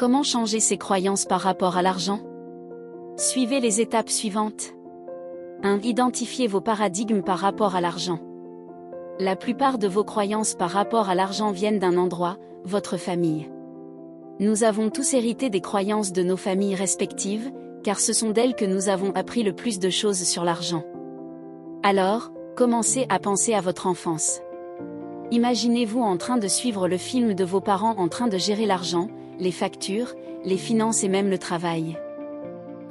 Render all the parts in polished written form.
Comment changer ses croyances par rapport à l'argent? Suivez les étapes suivantes. 1. Identifiez vos paradigmes par rapport à l'argent. La plupart de vos croyances par rapport à l'argent viennent d'un endroit, votre famille. Nous avons tous hérité des croyances de nos familles respectives, car ce sont d'elles que nous avons appris le plus de choses sur l'argent. Alors, commencez à penser à votre enfance. Imaginez-vous en train de suivre le film de vos parents en train de gérer l'argent, les factures, les finances et même le travail.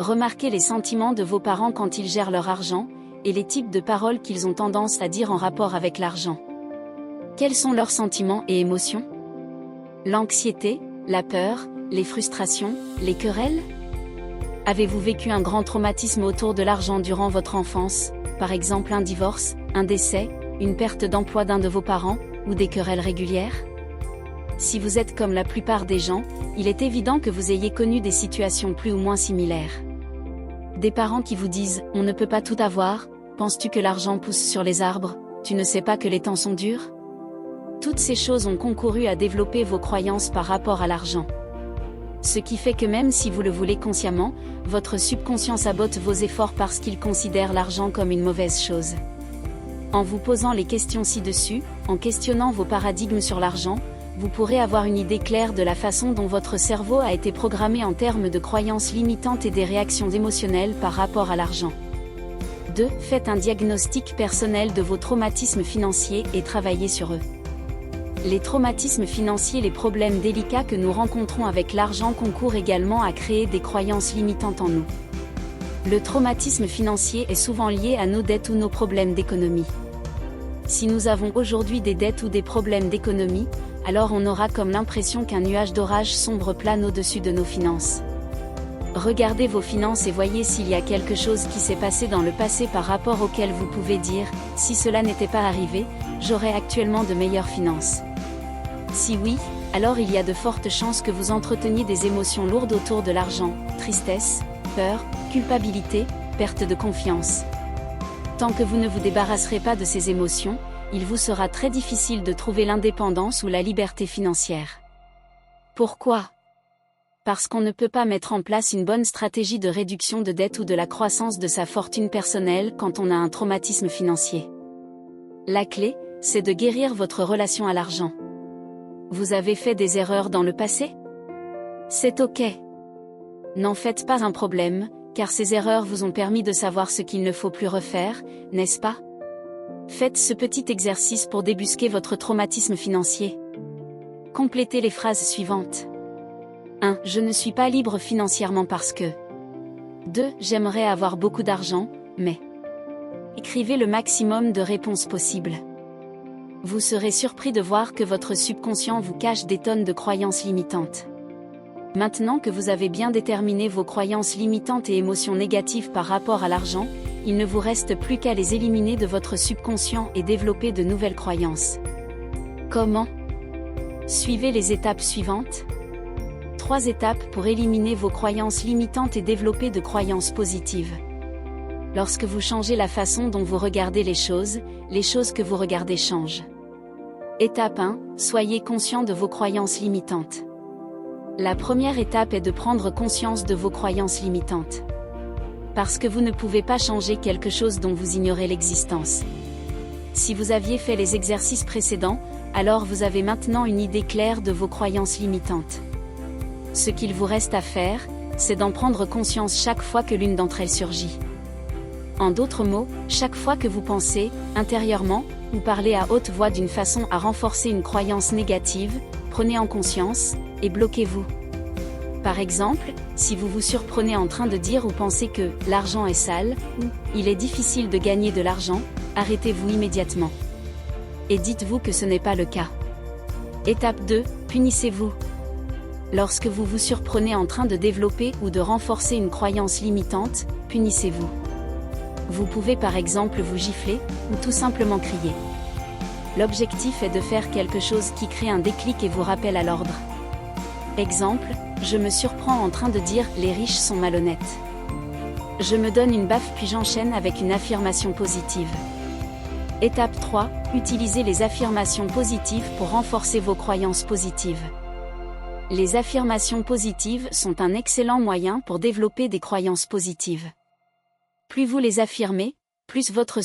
Remarquez les sentiments de vos parents quand ils gèrent leur argent, et les types de paroles qu'ils ont tendance à dire en rapport avec l'argent. Quels sont leurs sentiments et émotions? L'anxiété, la peur, les frustrations, les querelles? Avez-vous vécu un grand traumatisme autour de l'argent durant votre enfance, par exemple un divorce, un décès, une perte d'emploi d'un de vos parents, ou des querelles régulières? Si vous êtes comme la plupart des gens, il est évident que vous ayez connu des situations plus ou moins similaires. Des parents qui vous disent « On ne peut pas tout avoir, penses-tu que l'argent pousse sur les arbres, tu ne sais pas que les temps sont durs ?» Toutes ces choses ont concouru à développer vos croyances par rapport à l'argent. Ce qui fait que même si vous le voulez consciemment, votre subconscient sabote vos efforts parce qu'il considère l'argent comme une mauvaise chose. En vous posant les questions ci-dessus, en questionnant vos paradigmes sur l'argent, vous pourrez avoir une idée claire de la façon dont votre cerveau a été programmé en termes de croyances limitantes et des réactions émotionnelles par rapport à l'argent. 2. Faites un diagnostic personnel de vos traumatismes financiers et travaillez sur eux. Les traumatismes financiers, les problèmes délicats que nous rencontrons avec l'argent concourent également à créer des croyances limitantes en nous. Le traumatisme financier est souvent lié à nos dettes ou nos problèmes d'économie. Si nous avons aujourd'hui des dettes ou des problèmes d'économie, alors on aura comme l'impression qu'un nuage d'orage sombre plane au-dessus de nos finances. Regardez vos finances et voyez s'il y a quelque chose qui s'est passé dans le passé par rapport auquel vous pouvez dire « Si cela n'était pas arrivé, j'aurais actuellement de meilleures finances ». Si oui, alors il y a de fortes chances que vous entreteniez des émotions lourdes autour de l'argent, tristesse, peur, culpabilité, perte de confiance. Tant que vous ne vous débarrasserez pas de ces émotions, il vous sera très difficile de trouver l'indépendance ou la liberté financière. Pourquoi? Parce qu'on ne peut pas mettre en place une bonne stratégie de réduction de dette ou de la croissance de sa fortune personnelle quand on a un traumatisme financier. La clé, c'est de guérir votre relation à l'argent. Vous avez fait des erreurs dans le passé? C'est ok. N'en faites pas un problème, car ces erreurs vous ont permis de savoir ce qu'il ne faut plus refaire, n'est-ce pas? Faites ce petit exercice pour débusquer votre traumatisme financier. Complétez les phrases suivantes. 1. Je ne suis pas libre financièrement parce que. 2. J'aimerais avoir beaucoup d'argent, mais. Écrivez le maximum de réponses possibles. Vous serez surpris de voir que votre subconscient vous cache des tonnes de croyances limitantes. Maintenant que vous avez bien déterminé vos croyances limitantes et émotions négatives par rapport à l'argent, il ne vous reste plus qu'à les éliminer de votre subconscient et développer de nouvelles croyances. Comment? Suivez les étapes suivantes. 3 étapes pour éliminer vos croyances limitantes et développer de croyances positives. Lorsque vous changez la façon dont vous regardez les choses que vous regardez changent. Étape 1. Soyez conscient de vos croyances limitantes. La première étape est de prendre conscience de vos croyances limitantes. Parce que vous ne pouvez pas changer quelque chose dont vous ignorez l'existence. Si vous aviez fait les exercices précédents, alors vous avez maintenant une idée claire de vos croyances limitantes. Ce qu'il vous reste à faire, c'est d'en prendre conscience chaque fois que l'une d'entre elles surgit. En d'autres mots, chaque fois que vous pensez, intérieurement, ou parlez à haute voix d'une façon à renforcer une croyance négative, prenez en conscience, et bloquez-vous. Par exemple, si vous vous surprenez en train de dire ou pensez que « l'argent est sale » ou « il est difficile de gagner de l'argent », arrêtez-vous immédiatement. Et dites-vous que ce n'est pas le cas. Étape 2, punissez-vous. Lorsque vous vous surprenez en train de développer ou de renforcer une croyance limitante, punissez-vous. Vous pouvez par exemple vous gifler, ou tout simplement crier. L'objectif est de faire quelque chose qui crée un déclic et vous rappelle à l'ordre. Exemple, je me surprends en train de dire « les riches sont malhonnêtes ». Je me donne une baffe puis j'enchaîne avec une affirmation positive. Étape 3, utilisez les affirmations positives pour renforcer vos croyances positives. Les affirmations positives sont un excellent moyen pour développer des croyances positives. Plus vous les affirmez, plus votre